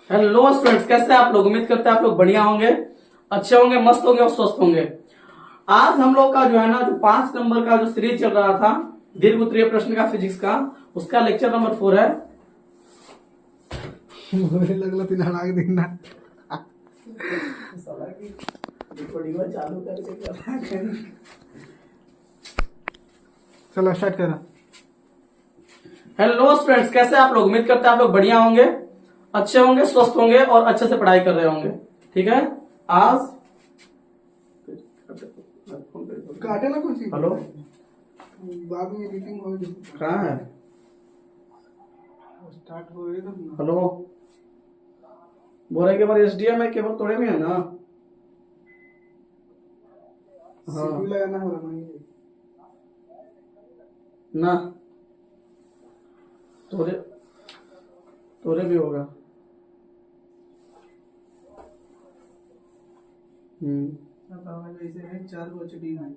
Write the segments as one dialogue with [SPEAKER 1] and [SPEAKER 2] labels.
[SPEAKER 1] Hello students, कैसे हैं आप लोग। उम्मीद करते हैं आप लोग बढ़िया होंगे, अच्छे होंगे, मस्त होंगे और स्वस्थ होंगे। आज हम लोग का जो है ना, जो 5 नंबर का जो सीरीज चल रहा था दीर्घ उत्तरीय प्रश्न का फिजिक्स का, उसका लेक्चर नंबर 4 है।
[SPEAKER 2] लगला तीन हड़ा के देखना
[SPEAKER 1] चालू करके
[SPEAKER 2] चलो स्टार्ट करा।
[SPEAKER 1] हेलो स्टूडेंट्स, कैसे हैं आप लोग। उम्मीद करते हैं आप लोग बढ़िया होंगे, अच्छे होंगे, स्वस्थ होंगे और अच्छे से पढ़ाई कर रहे होंगे। ठीक है। आज
[SPEAKER 2] काटे ना कुछ।
[SPEAKER 1] हेलो,
[SPEAKER 2] बाद में एडिटिंग हो गई।
[SPEAKER 1] कहाँ है।
[SPEAKER 2] स्टार्ट हो गई तो
[SPEAKER 1] हेलो, बोले के बार एसडीएम है, केबल तोड़े में है ना। हाँ
[SPEAKER 2] सीपीयू लगाना हो रहा है
[SPEAKER 1] ना, तोरे तोरे भी होगा।
[SPEAKER 2] अब ऐसे है 4 गो एचडी में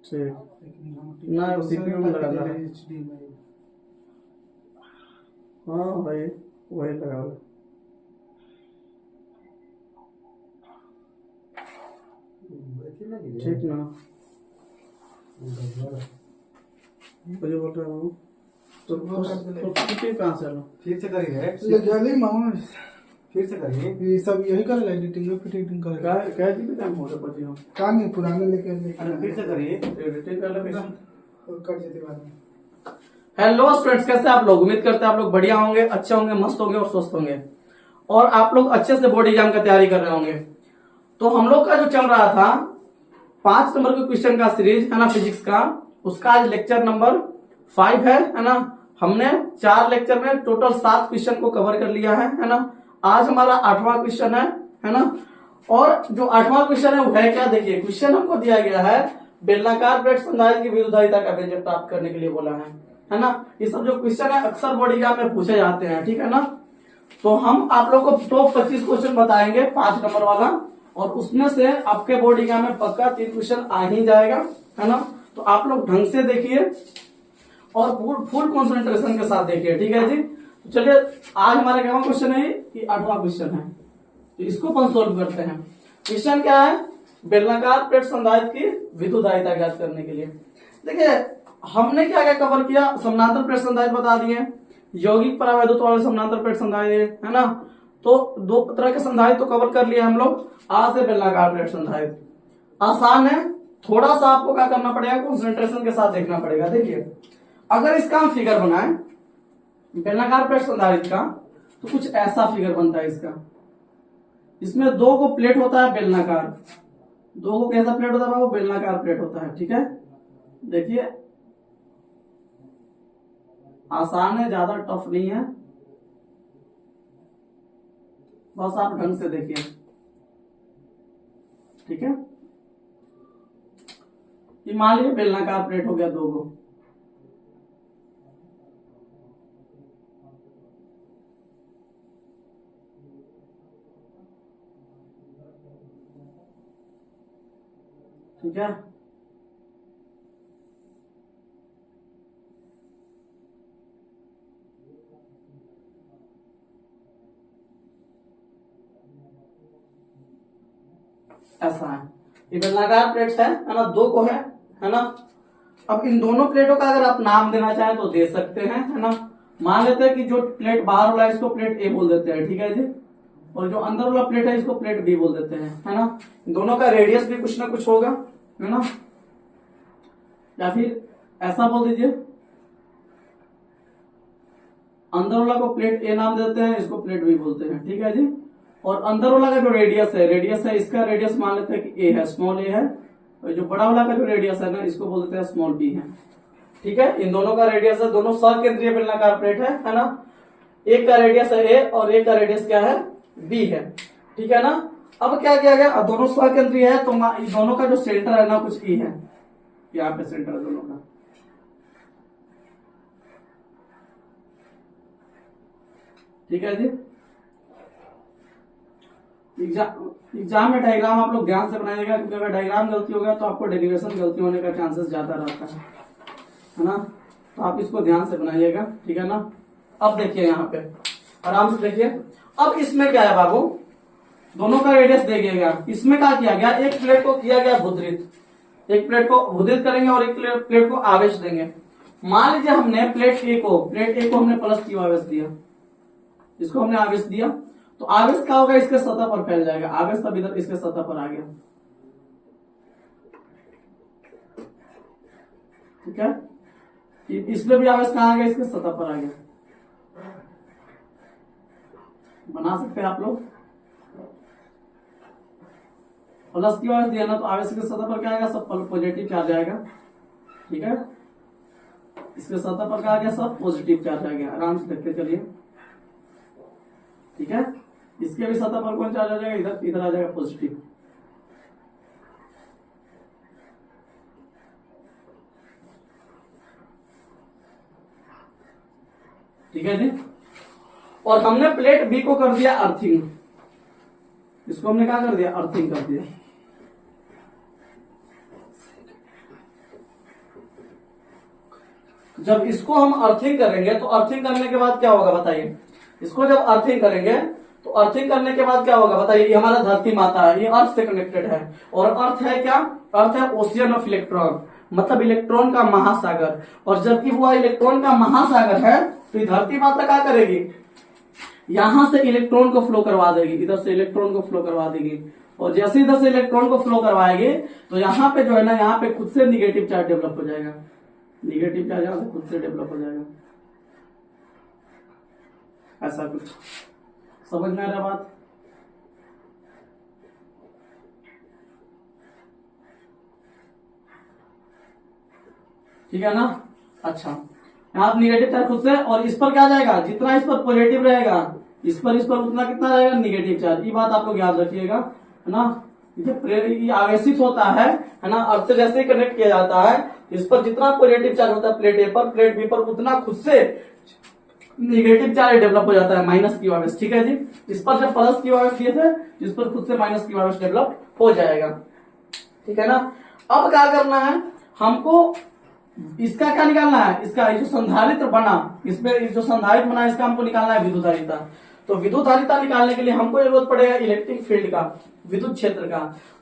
[SPEAKER 1] ठीक ना, सीपीयू में लगाना है।
[SPEAKER 2] एचडी में।
[SPEAKER 1] हाँ भाई, वही लगा लो। ठीक ना, मुझे बोल रहा हूँ तो सीपीयू कहाँ से लो।
[SPEAKER 3] फिर से करिए,
[SPEAKER 2] ले जल्दी मामा
[SPEAKER 3] फिर से करिए।
[SPEAKER 2] ये सब यही करेगा, एडिटिंग फिर एडिटिंग करेगा।
[SPEAKER 1] क्या जी काम हो रहा बच्चे हम।
[SPEAKER 2] काम नहीं पुराने लेके
[SPEAKER 3] फिर से करिए।
[SPEAKER 1] एडिटिंग कर लो।
[SPEAKER 2] कट जाते बाद में।
[SPEAKER 1] हेलो स्टूडेंट्स, कैसे आप लोग। उम्मीद करते हैं आप लोग बढ़िया होंगे, अच्छे होंगे, मस्त होंगे और स्वस्थ होंगे और आप लोग अच्छे से बोर्ड एग्जाम की तैयारी कर रहे होंगे। तो हम लोग का जो चल रहा था 5 नंबर के क्वेश्चन का सीरीज है ना फिजिक्स का, उसका आज लेक्चर नंबर 5 है ना। हमने 4 लेक्चर में टोटल 7 क्वेश्चन को कवर कर लिया है ना। आज हमारा 8वां क्वेश्चन है ना। और जो 8वां क्वेश्चन है वो है क्या, देखिए। क्वेश्चन हमको दिया गया है बेलनाकार प्लेट संधारित्र की विद्युदायिता का व्यंजक प्राप्त करने के लिए बोला है ना। ये सब जो क्वेश्चन है अक्सर बोर्ड एग्जाम में पूछे जाते हैं, ठीक है ना। तो हम आप लोग को टॉप 25 क्वेश्चन बताएंगे 5 नंबर वाला, और उसमें से आपके बोर्ड एग्जाम में पक्का 3 क्वेश्चन आ ही जाएगा, है ना। तो आप लोग ढंग से देखिए और फुल कंसंट्रेशन के साथ देखिए, ठीक है जी। तो चलिए, आज हमारा क्या क्वेश्चन है कि 8वां क्वेश्चन है, तो इसको अपन सोल्व करते हैं। क्वेश्चन क्या है, बेलनाकार प्लेट संधारित्र की विद्युदायिता ज्ञात करने के लिए। देखिए, हमने क्या क्या कवर किया। समानांतर प्लेट संधारित्र बता दिए, यौगिक परावैद्युत वाले समानांतर प्लेट संधारित्र, है ना। तो 2 तरह के संधारित्र तो कवर कर लिए हम लोग। आज से बेलनाकार प्लेट संधारित्र आसान है, थोड़ा सा आपको क्या करना पड़ेगा, कंसंट्रेशन के साथ देखना पड़ेगा। देखिए, अगर इसका हम फिगर बनाए बेलनाकार प्लेट संधारित्र का, तो कुछ ऐसा फिगर बनता है इसका। इसमें 2 को प्लेट होता है बेलनाकार, 2 को कैसा प्लेट होता है, वो बेलनाकार प्लेट होता है, ठीक है। देखिए, आसान है, ज्यादा टफ नहीं है, बस आप ढंग से देखिए, ठीक है। ये मान लीजिए बेलनाकार प्लेट हो गया 2 को, ठीक है। ऐसा है, ये बेलनाकार प्लेट्स है ना, 2 को है ना। अब इन दोनों प्लेटों का अगर आप नाम देना चाहें तो दे सकते हैं, है ना। मान लेते हैं कि जो प्लेट बाहर वाला है इसको प्लेट ए बोल देते हैं, ठीक है जी। और जो अंदर वाला प्लेट है इसको प्लेट बी बोल देते हैं, है ना। इन दोनों का रेडियस भी कुछ ना कुछ होगा, है ना। या फिर ऐसा बोल दीजिए, अंदर वाला को प्लेट ए नाम देते हैं, इसको प्लेट बी बोलते हैं, ठीक है जी। और अंदर वाला का जो रेडियस है इसका रेडियस मान लेते हैं कि ए है, स्मॉल ए है। और जो बड़ा वाला का जो रेडियस है ना, इसको बोल देते हैं स्मॉल बी है, ठीक है। इन दोनों का रेडियस है, दोनों सकेंद्रीय बेलनाकार प्लेट है ना। एक का रेडियस है ए और एक का रेडियस क्या है, बी है, ठीक है ना। अब क्या किया गया, दोनों सकेंद्रीय है तो दोनों का जो सेंटर है ना कुछ ई है, यहाँ पे सेंटर है दोनों का, ठीक है जी। एग्जाम में डायग्राम आप लोग ध्यान से बनाइएगा, क्योंकि अगर डायग्राम गलती होगा तो आपको डेरिवेशन गलती होने का चांसेस ज्यादा रहता है ना। तो आप इसको ध्यान से बनाइएगा, ठीक है ना। अब देखिए यहाँ पे आराम से देखिए। अब इसमें क्या है बाबू, दोनों का रेडियस दे दिया गया। इसमें क्या किया गया, एक प्लेट को किया गया भुद्रित, एक प्लेट को भुद्रित करेंगे और एक प्लेट को आवेश देंगे। मान लीजिए हमने प्लेट ए को हमने प्लस क्यू आवेश दिया, इसको हमने आवेश दिया, तो आवेश क्या होगा, इसके सतह पर फैल जाएगा। आवेश तब इधर इसके सतह पर आ गया, ठीक है। इसमें भी आवेश कहाँ आ गया, इसके सतह पर आ गया। बना सकते हैं आप लोग। प्लस क्यू आवेश दिया ना, तो आवेश के सतह पर क्या आएगा, सब पॉजिटिव चार्ज आएगा, ठीक है। इसके सतह पर क्या आ गया, सब पॉजिटिव चार्ज आ गया। आराम से देखते चलिए, ठीक है। इसके भी सतह पर कौन चार्ज आ जाएगा, इधर इधर आ जाएगा पॉजिटिव। ठीक है जी। और हमने प्लेट बी को कर दिया अर्थिंग, इसको हमने क्या कर दिया, अर्थिंग कर दिया। जब इसको हम अर्थिंग करेंगे तो अर्थिंग करने के बाद क्या होगा बताइए। इसको जब अर्थिंग करेंगे तो अर्थिंग करने के बाद क्या होगा बताइए। ये हमारा धरती माता है, ये अर्थ से कनेक्टेड है, और अर्थ है क्या, अर्थ है ओशियन ऑफ इलेक्ट्रॉन, मतलब इलेक्ट्रॉन का महासागर। और जबकि हुआ इलेक्ट्रॉन का महासागर है, तो धरती माता क्या करेगी, यहां से इलेक्ट्रॉन को फ्लो करवा देगी, इधर से इलेक्ट्रॉन को फ्लो करवा देगी। और जैसे इधर से इलेक्ट्रॉन को फ्लो करवाएगी तो यहाँ पे जो है ना, यहाँ पे खुद से निगेटिव चार्ज डेवलप हो जाएगा, निगेटिव चार्ज यहां से खुद से डेवलप हो जाएगा। ऐसा कुछ समझ में आ रहा बात। ठीक है ना। अच्छा, यहाँ निगेटिव चार्ज खुद से, और इस पर क्या जाएगा, जितना इस पर पॉजिटिव रहेगा इस पर उतना कितना रहेगा, निगेटिव चार्ज। ये बात आप लोग याद रखिएगा, है ना। ये आवेशित होता है ना, अर्थ से जैसे ही कनेक्ट किया जाता है, इस पर जितना पॉजिटिव चार्ज होता है प्लेट ए पर, प्लेट बी पर उतना खुद से निगेटिव चार्ज डेवलप हो जाता है, माइनस क्यू आवेश। ठीक है जी। इस पर जब प्लस क्यू आवेश दिए थे, इस पर खुद से माइनस क्यू आवेश डेवलप हो जाएगा, ठीक है ना। अब क्या करना है हमको, इसका क्या निकालना है, इसका जो संधारित्र बना, इसमें जो संधारित्र बना इसका हमको निकालना है विद्युत धारिता। तो विद्युत धारिता निकालने के लिए हमको जरूरत पड़ेगा इलेक्ट्रिक फील्ड का, विद्युत क्षेत्र का।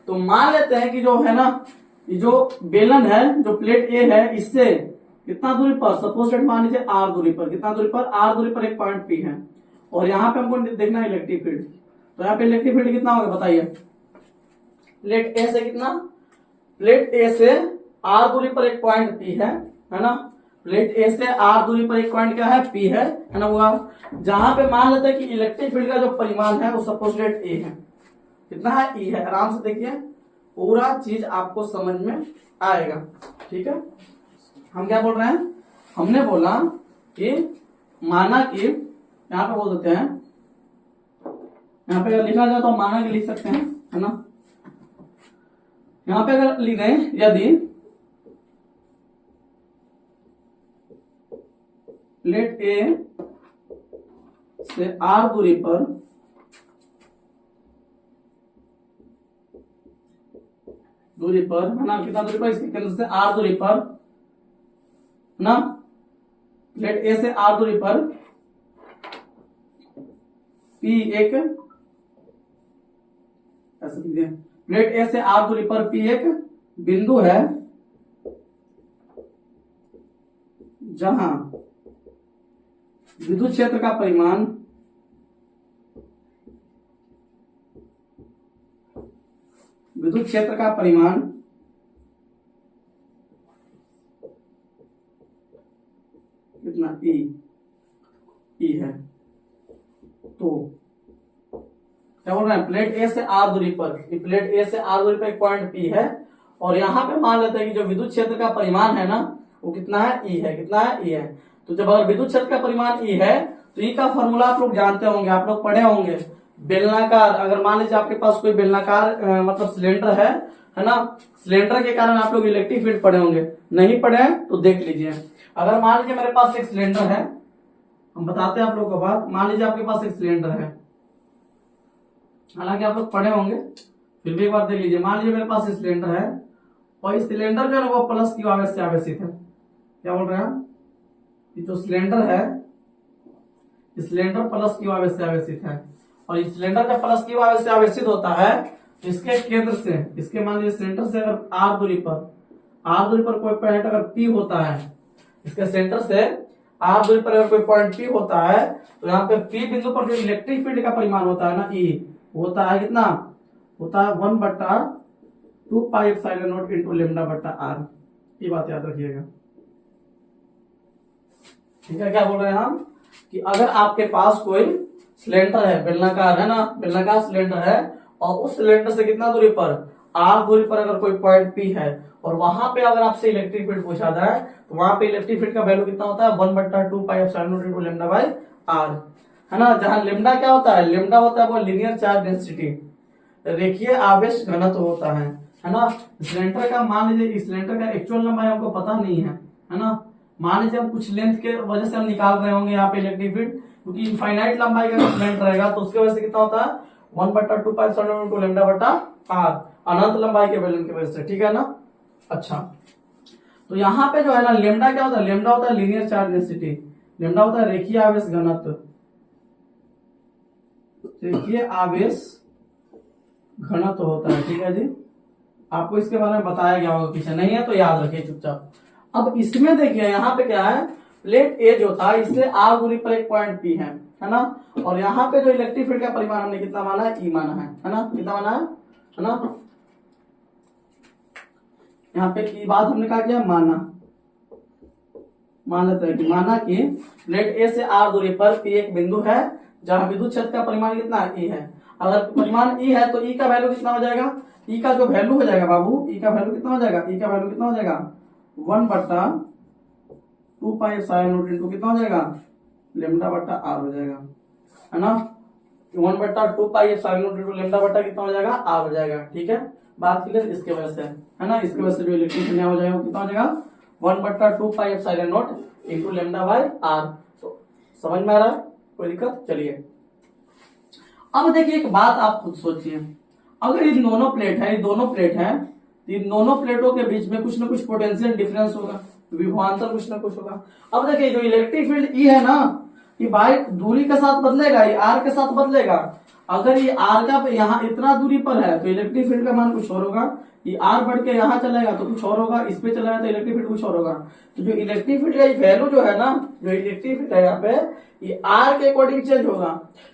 [SPEAKER 1] तो मान लेते हैं कि जो है ना, ये जो बेलन है, जो प्लेट ए है, इससे कितना दूरी पर, सपोज डेट मान लीजिए आर दूरी पर, कितना दूरी पर, आर दूरी पर एक पॉइंट पी है, और यहाँ पे हमको देखना है इलेक्ट्रिक फील्ड। तो यहाँ पे इलेक्ट्रिक फील्ड कितना होगा बताइए। प्लेट ए से कितना, प्लेट ए से आर दूरी पर एक पॉइंट पी है ना। प्लेट ए से आर दूरी पर एक पॉइंट क्या है, पी है ना। वो जहां पे मान लेते हैं कि इलेक्ट्रिक फील्ड का जो परिमाण है वो सपोज डेट ए है, कितना है, ई है। आराम से देखिए, पूरा चीज आपको समझ में आएगा, ठीक है। हम क्या बोल रहे हैं, हमने बोला कि माना कि, यहाँ पे बोल देते हैं, यहाँ पे अगर लिखा जाए तो माना कि लिख सकते हैं, है ना। यहाँ पे अगर लिखे यदि प्लेट ए से आर दूरी पर है ना, कितना दूरी पर, इसके केंद्र से आर दूरी पर ना, प्लेट ए से आर दूरी पर पी एक, ऐसा लिखिए, प्लेट ए से आर दूरी पर पी एक बिंदु है जहां विद्युत क्षेत्र का परिमाण कितना, ई है। तो क्या बोल रहे हैं, प्लेट ए से आर दूरी पर, प्लेट ए से आर दूरी पर एक पॉइंट पी है, और यहां पे मान लेते हैं कि जो विद्युत क्षेत्र का परिमाण है ना, वो कितना है, ई है। कितना है, ई है। तो जब अगर विद्युत क्षेत्र का परिमाण ई है, तो ई का फॉर्मूला आप लोग जानते होंगे, आप लोग पढ़े होंगे। बेलनाकार, अगर मान लीजिए आपके पास कोई बेलनाकार मतलब सिलेंडर है ना, सिलेंडर के कारण आप लोग इलेक्ट्रिक फील्ड पढ़े होंगे, नहीं पढ़े हैं तो देख लीजिए। अगर मान लीजिए मेरे पास एक सिलेंडर है, हम बताते हैं आप लोगों को बात। मान लीजिए आपके पास एक सिलेंडर है, हालांकि आप लोग पढ़े होंगे, फिर भी एक बार देख लीजिए। मान लीजिए मेरे पास एक सिलेंडर है, और इस सिलेंडर जो है वो प्लस क्यू आवेश से आवेशित है। क्या बोल रहे हैं, ये जो सिलेंडर है सिलेंडर प्लस क्यू आवेश से आवेशित है। और ये सिलेंडर जब प्लस क्यू आवेश से आवेशित होता है तो इसके केंद्र से, इसके मान लीजिए सेंटर से अगर आर दूरी पर कोई पॉइंट अगर पी होता है, इसके सेंटर से आर दूरी पर अगर कोई पॉइंट पी होता है तो यहाँ पे पी बिंदु पर जो इलेक्ट्रिक फील्ड का परिमाण होता है ना ई, होता है कितना, होता है 1/2 pi epsilon naught into lambda बट्टा आर। ये बात याद रखिएगा, ठीक है। क्या बोल रहे हैं हम कि अगर आपके पास कोई सिलेंडर है, बेलनाकार है ना, बेलनाकार सिलेंडर है, और उस सिलेंडर से कितना दूरी पर, आर दूरी पर अगर कोई पॉइंट पी है और वहां पे अगर आपसे इलेक्ट्रिक फील्ड पूछा जाए तो वहां पे इलेक्ट्रिक फील्ड का वैल्यू कितना होता है 1/2 pi epsilon naught into lambda by r, है ना। जहां लेमडा क्या होता है, लेमडा होता है वो लीनियर चार्ज डेंसिटी, रेखीय आवेश घनत्व होता है ना। सिलेंडर का मान लीजिए, सिलेंडर का एक्चुअल लंबाई हमको पता नहीं है ना। मान लीजिए हम कुछ लेंथ के वजह से हम निकाल रहे होंगे यहाँ पे इलेक्ट्रिक फील्ड, क्योंकि इनफाइनाइट लंबाई का सिलेंडर रहेगा तो उसके वजह से कितना होता है 1/2 पाई एप्सिलॉन नॉट लेमडा बटा आर, अनंत लंबाई के वैल्यू की वजह से, ठीक है ना। अच्छा, तो यहाँ पे जो है ना लेमडा क्या होता है, लेमडा होता है लीनियर चार्ज डेंसिटी, लेमडा होता है रेखीय आवेश घनत्व, रेखीय आवेश घनत्व होता है, ठीक है जी। आपको इसके बारे में बताया गया होगा, पीछे नहीं है तो याद रखिए चुपचाप। अब इसमें देखिए यहाँ पे क्या है, प्लेट ए जो था इससे आर दूरी पर एक पॉइंट पी है ना। और यहाँ पे जो इलेक्ट्रिक फील्ड का परिमाण हमने कितना माना है, ई माना है ना, कितना माना है ना। यहाँ पे की बात हमने कहा क्या, मान लेते हैं कि माना कि प्लेट ए से आर दूरी पर पी एक बिंदु है जहां विद्युत क्षेत्र का परिमाण कितना है, ई है। अगर परिमाण ई है तो ई का वैल्यू कितना हो जाएगा, ई का जो वैल्यू हो जाएगा बाबू, ई का वैल्यू कितना हो जाएगा, ई का वैल्यू कितना हो जाएगा 1/2 पाई एप्सिलॉन नॉट इनटू कितना हो जाएगा लेमडा बट्टा आर हो जाएगा, है ना। 1/2 pi epsilon naught into lambda बट्टा कितना हो जाएगा, आर हो जाएगा, ठीक है। बात क्लियर इसके वजह से, है ना। इसके वजह से जो इलेक्ट्रिक फील्ड हो जाएगा कितना हो जाएगा 1/2 pi epsilon naught into lambda by r. तो समझ में आ रहा है, कोई दिक्कत, चलिए। अब देखिए एक बात आप खुद सोचिए, अगर ये दोनों प्लेट है, ये दोनों प्लेट है, इन दोनों प्लेटों के बीच में कुछ ना कुछ पोटेंशियल डिफरेंस होगा, विभवांतर कुछ ना कुछ होगा। अब देखिए जो इलेक्ट्रिक फील्ड ई है ना, ये बाई दूरी के साथ बदलेगा, ये आर के साथ बदलेगा। अगर ये आर का यहाँ इतना दूरी पर है तो इलेक्ट्रिक फील्ड का मान कुछ और होगा, ये आर बढ़ के यहाँ चलेगा तो कुछ और होगा, इस पे चलेगा तो इलेक्ट्रिक फील्ड कुछ और होगा। तो जो इलेक्ट्रिक फील्ड का वैल्यू जो है ना, जो इलेक्ट्रिक फील्ड है यहाँ पे, ये आर के अकॉर्डिंग चेंज होगा,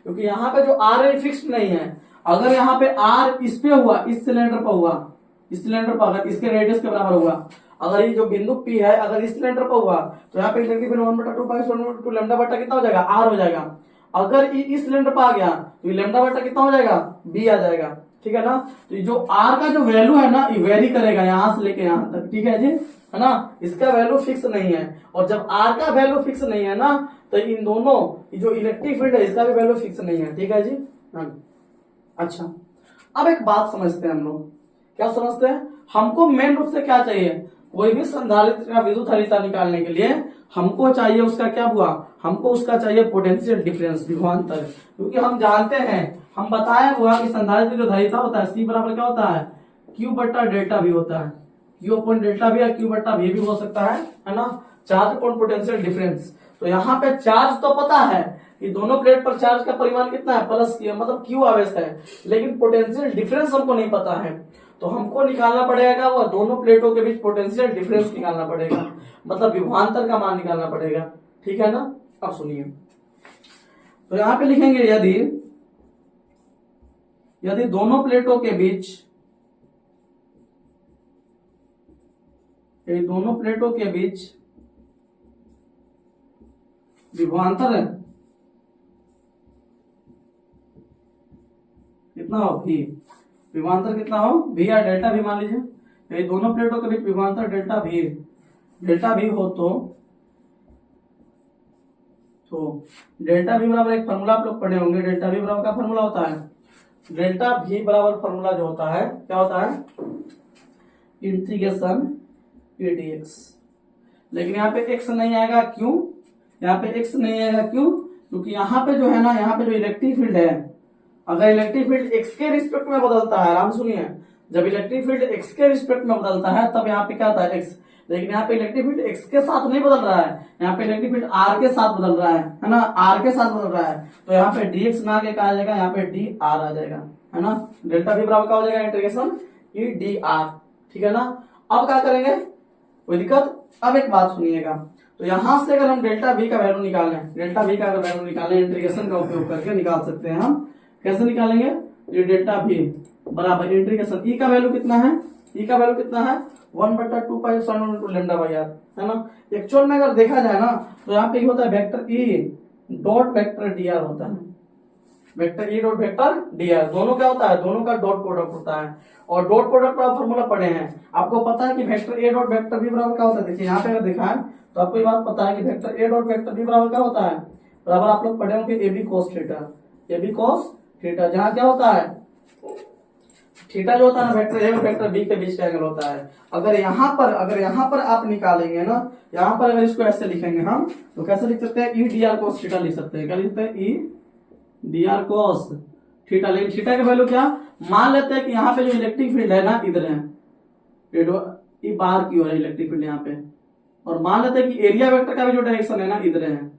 [SPEAKER 1] क्योंकि यहाँ पे जो आर है फिक्स्ड नहीं है। अगर यहाँ पे आर इस पे हुआ, इस सिलेंडर पर हुआ, इस सिलेंडर पर अगर इसके रेडियस के बराबर हुआ, अगर ये जो बिंदु पी है अगर इस सिलेंडर पर हुआ तो यहाँ पे electric field 1/2 pi epsilon not lambda बट्टा कितना हो जाएगा, आर हो जाएगा। अगर इस सिलेंडर पर आ गया तो लेमडा बट्टा कितना हो जाएगा, बी आ जाएगा, ठीक है ना। तो जो आर का जो वैल्यू है ना, ये वेरी करेगा यहाँ से लेके यहाँ तक, ठीक है जी, है ना। इसका वैल्यू फिक्स नहीं है, और जब आर का वैल्यू फिक्स नहीं है ना तो इन दोनों जो इलेक्ट्रिक फील्ड है इसका भी वैल्यू फिक्स नहीं है, ठीक है जी। हाँ, अच्छा, अब एक बात समझते हैं हम लोग, क्या समझते हैं, हमको मेन रूप से क्या चाहिए, कोई भी संधारित्र का विद्युत हरिता निकालने के लिए हमको चाहिए उसका क्या हुआ, हमको उसका चाहिए पोटेंशियल डिफरेंस, विभवांतर। क्योंकि हम जानते हैं, हम बताया हुआ कि संधारित्र जो धारिता होता है सी बराबर क्या होता है, क्यू बट्टा डेल्टा भी होता है, क्यू अपॉन डेल्टा भी या क्यू बट्टा भी हो सकता है ना, चार्ज अपॉन पोटेंशियल डिफरेंस। तो यहाँ पे चार्ज तो पता है कि दोनों प्लेट पर चार्ज का परिमाण कितना है, प्लस क्यू, मतलब क्यू आवेश है, लेकिन पोटेंशियल डिफरेंस हमको नहीं पता है। तो हमको निकालना पड़ेगा वो दोनों प्लेटों के बीच पोटेंशियल डिफरेंस निकालना पड़ेगा, मतलब विभवांतर का मान निकालना पड़ेगा, ठीक है ना। अब सुनिए, तो यहां पे लिखेंगे यदि दोनों प्लेटों के बीच, विभवांतर है कितना हो, भी विभवांतर कितना हो, भी या डेल्टा भी मान लीजिए, यदि दोनों प्लेटों के बीच विभवांतर डेल्टा भी हो तो डेल्टा भी बराबर एक फॉर्मूला आप लोग पढ़े होंगे, डेल्टा भी बराबर का फॉर्मूला होता है, डेल्टा भी बराबर फॉर्मूला जो होता है क्या होता है, इंटीग्रेशन ए डीएक्स। लेकिन यहाँ पे एक्स नहीं आएगा, क्यों, यहाँ पे एक्स नहीं आएगा, क्यों, क्योंकि यहाँ पे जो है ना, यहाँ पे जो इलेक्ट्रिक फील्ड है, अगर इलेक्ट्रिक फील्ड एक्स के रिस्पेक्ट में बदलता है, आराम सुनिए, जब इलेक्ट्रिक फील्ड एक्स के रिस्पेक्ट में बदलता है तब यहाँ पे क्या आता है एक्स, लेकिन यहाँ पे इलेक्ट्रिक फील्ड x के साथ नहीं बदल रहा है, यहाँ पे इलेक्ट्रिक फील्ड r के साथ बदल रहा है ना, r के साथ बदल रहा है। तो यहाँ पे dx ना आगे क्या आ जाएगा, यहाँ पे dr आ जाएगा, है ना। डेल्टा v बराबर क्या हो जाएगा, इंटीग्रेशन e dr, ठीक है ना। अब क्या करेंगे, कोई दिक्कत। अब एक बात सुनिएगा, तो यहां से अगर हम डेल्टा v का वैल्यू निकालें, डेल्टा v का अगर वैल्यू निकालें इंटीग्रेशन का उपयोग करके निकाल सकते हैं हम। कैसे निकालेंगे, ये डेल्टा v बराबर इंटीग्रेशन e का वैल्यू कितना है, e का वैल्यू कितना है 1/2 pi epsilon into lambda by r, है ना। एक्चुअल में अगर देखा जाए ना तो यहाँ पे होता है vector e dot vector dr होता है, vector e dot vector dr, दोनों क्या होता है, दोनों का डॉट प्रोडक्ट होता है। और डॉट प्रोडक्ट का फॉर्मूला पढ़े हैं, आपको पता है कि vector a dot vector b बराबर क्या होता है। देखिए यहाँ पे अगर देखा है तो आपको ये बात पता है कि vector a dot vector b बराबर क्या होता है, बराबर आप लोग पढ़े होंगे ab cos theta, ab cos theta, जहाँ क्या होता है थीटा जो होता है ना वेक्टर a और वेक्टर b के बीच का एंगल होता है। अगर यहाँ पर आप निकालेंगे ना, यहाँ पर अगर इसको ऐसे लिखेंगे हम तो कैसे लिख सकते हैं, e dr cos थीटा लिख सकते हैं। क्या लिख सकते हैं, e dr cos थीटा। लेकिन थीटा का वैल्यू क्या, मान लेते हैं कि यहाँ पे जो इलेक्ट्रिक फील्ड है ना इधर है, ये बाहर की ओर है इलेक्ट्रिक फील्ड यहाँ पे, और मान लेते हैं कि एरिया वेक्टर का भी जो डायरेक्शन है ना इधर है,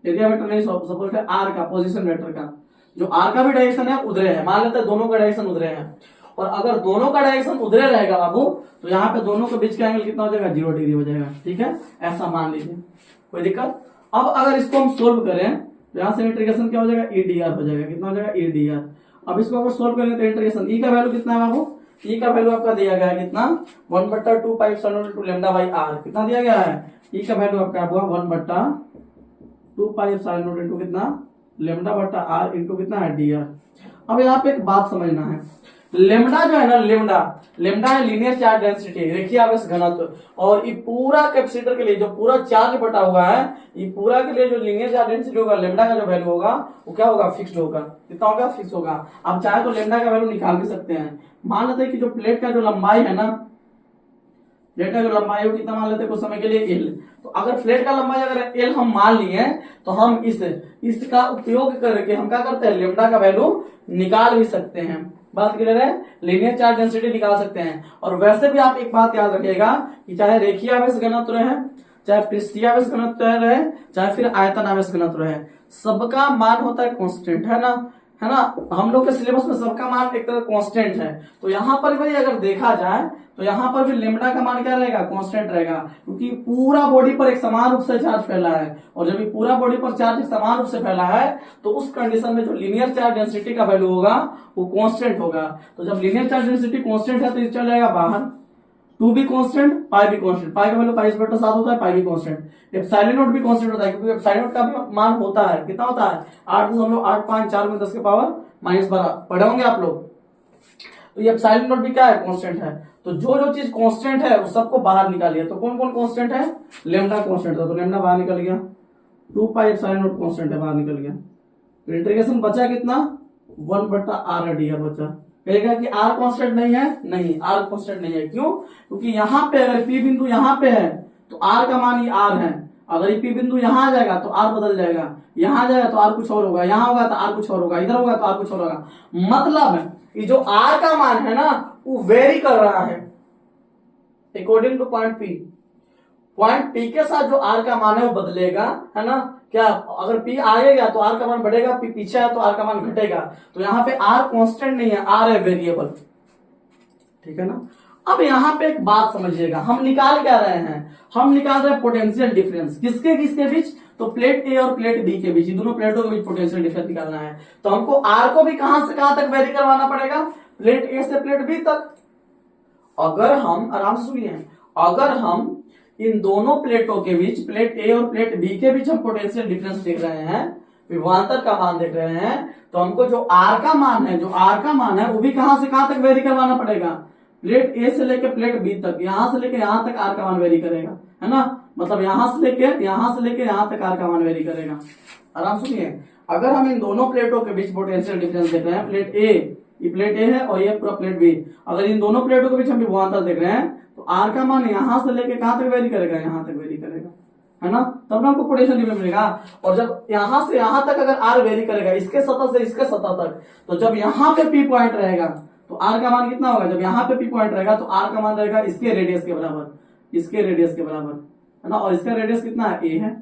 [SPEAKER 1] एरिया वेक्टर नहीं सपोज है आर का, पोजीशन वेक्टर का जो आर का भी डायरेक्शन है उधरे है, मान लेते हैं दोनों का डायरेक्शन उधरे है। और अगर दोनों का डायरेक्शन उधरे रहेगा बाबू तो यहाँ पे दोनों के बीच का एंगल कितना हो जाएगा, 0 डिग्री हो जाएगा, ठीक है, ऐसा मान लीजिए, कोई दिक्कत। अब अगर इसको हम सोल्व करें तो यहाँ से इंटीग्रेशन क्या हो जाएगा, ई डी आर हो जाएगा, कितना हो जाएगा, ई डी आर। अब इसको अगर सोल्व करेंगे तो इंटीग्रेशन ई का वैल्यू कितना है बाबू, ई का वैल्यू आपका दिया गया है कितना 1/2 pi epsilon into lambda by r, कितना दिया गया है, ई का वैल्यू आपका हुआ 1/2 पाई एप्सिलॉन इनटू कितना लैम्डा बटा आर इनटू कितना है डी आर। अब यहाँ पे एक बात समझना है, लेमडा जो है ना, लेमडा है लीनियर चार्ज डेंसिटी, रेखीय आवेश घनत्व, और ये पूरा कैपेसिटर के लिए जो पूरा चार्ज बटा हुआ है, ये पूरा के लिए जो लीनियर चार्ज डेंसिटी होगा, लेमडा का जो वैल्यू होगा वो क्या होगा, फिक्स्ड होगा। कितना होगा, फिक्स होगा। आप चाहे तो लेमडा का वैल्यू निकाल भी सकते हैं। मान लेते हैं कि जो प्लेट का जो लंबाई है ना, प्लेट का जो लंबाई है वो कितना मान लेते हैं कुछ समय के लिए एल। तो अगर प्लेट का लंबाई अगर एल हम मान लिए तो हम इसका उपयोग करके हम क्या करते हैं, लेमडा का वैल्यू निकाल भी सकते हैं। बात क्लियर है, लीनियर चार्ज डेंसिटी निकाल सकते हैं। और वैसे भी आप एक बात याद रखिएगा कि चाहे रेखीय आवेश घनत्व रहे, चाहे पृष्ठीय आवेश घनत्व रहे, चाहे फिर आयतन आवेश घनत्व रहे, सबका मान होता है कांस्टेंट, है ना, है ना। हम लोग के सिलेबस में सबका मान एक तरह कांस्टेंट है। तो यहाँ पर भी अगर देखा जाए तो यहाँ पर भी लेमडा का मान क्या रहेगा, कांस्टेंट रहेगा, क्योंकि पूरा बॉडी पर एक समान रूप से चार्ज फैला है। और जब ये पूरा बॉडी पर चार्ज एक समान रूप से फैला है तो उस कंडीशन में जो लीनियर चार्ज डेंसिटी का वैल्यू होगा वो कांस्टेंट होगा। तो जब लीनियर चार्ज डेंसिटी कांस्टेंट है तो ये चल जाएगा बाहर, टू भी कांस्टेंट, पाई भी कांस्टेंट, पाई का वैल्यू पाई/7 होता है, पाई भी कांस्टेंट, एप्सिलॉन नॉट भी कांस्टेंट होता है, क्योंकि एप्सिलॉन नॉट का भी मान होता है, कितना होता है 8 हम लोग 8 5 4 में 10 के पावर -12 पढ़े होंगे आप लोग। तो ये एप्सिलॉन नॉट भी क्या है, कांस्टेंट है। तो जो चीज कांस्टेंट है उस सबको बाहर निकालिए। तो कौन कौन कांस्टेंट है, लेमडा कांस्टेंट था तो लेमडा बाहर निकल गया, 2 पाई एप्सिलॉन नॉट कांस्टेंट है, बाहर निकल गया। तो इंटीग्रेशन बचा कितना 1/r dr बचा। कहेगा कि r कांस्टेंट नहीं है, नहीं r कांस्टेंट नहीं है, क्यों, क्योंकि यहाँ पे अगर p बिंदु यहाँ पे है तो r का मान ही r है। अगर ये p बिंदु यहाँ आ जाएगा तो r बदल जाएगा, यहाँ आ जाएगा तो r कुछ और होगा, यहाँ होगा तो r कुछ और होगा, इधर होगा तो r कुछ और होगा। मतलब ये जो r का मान है ना वो वेरी कर रहा है अकॉर्डिंग टू पॉइंट p के साथ जो r का मान है वो बदलेगा, है ना। क्या अगर p आएगा तो r का मान बढ़ेगा, p पीछे है तो r का मान घटेगा। तो यहाँ पे r कांस्टेंट नहीं है, r है वेरिएबल, ठीक है ना। अब यहाँ पे एक बात समझिएगा, हम निकाल क्या रहे हैं, हम निकाल रहे हैं पोटेंशियल डिफरेंस, किसके किसके बीच, तो प्लेट ए और प्लेट बी के बीच, दोनों प्लेटों के बीच पोटेंशियल डिफरेंस निकालना है। तो हमको r को भी कहां से कहां तक वेरी करवाना पड़ेगा, प्लेट ए से प्लेट बी तक। अगर हम आराम से सुनिए, अगर हम इन दोनों प्लेटों के बीच, प्लेट ए और प्लेट बी के बीच हम पोटेंशियल डिफरेंस देख रहे हैं, विभवांतर का मान देख रहे हैं, तो हमको जो r का मान है, वो भी कहां से कहां तक वेरी करवाना पड़ेगा, प्लेट ए से लेकर प्लेट बी तक, यहां से लेकर यहां तक r का मान वेरी करेगा, है ना। मतलब यहां से लेकर यहां तक r का मान वेरी करेगा। आराम सुनिए, अगर हम इन दोनों प्लेटों के बीच पोटेंशियल डिफरेंस देख रहे हैं, प्लेट ए, ये प्लेट ए है और ये पूरा प्लेट बी, अगर इन दोनों प्लेटों के बीच हम विभवांतर देख रहे हैं तो r का मान यहां से लेकर कहां तक वेरी करेगा, यहां तक वेरी करेगा, है ना। तब ना हमको पोटेंशियल डिफरेंस मिलेगा। और जब यहां से यहां तक अगर r वेरी करेगा, इसके सतह से इसके सतह तक, तो जब यहां पे p पॉइंट रहेगा तो r का मान कितना होगा, जब यहाँ पे p पॉइंट रहेगा तो r का मान रहेगा इसके रेडियस के बराबर, इसके रेडियस के बराबर, है ना। और इसका रेडियस कितना है, ए है।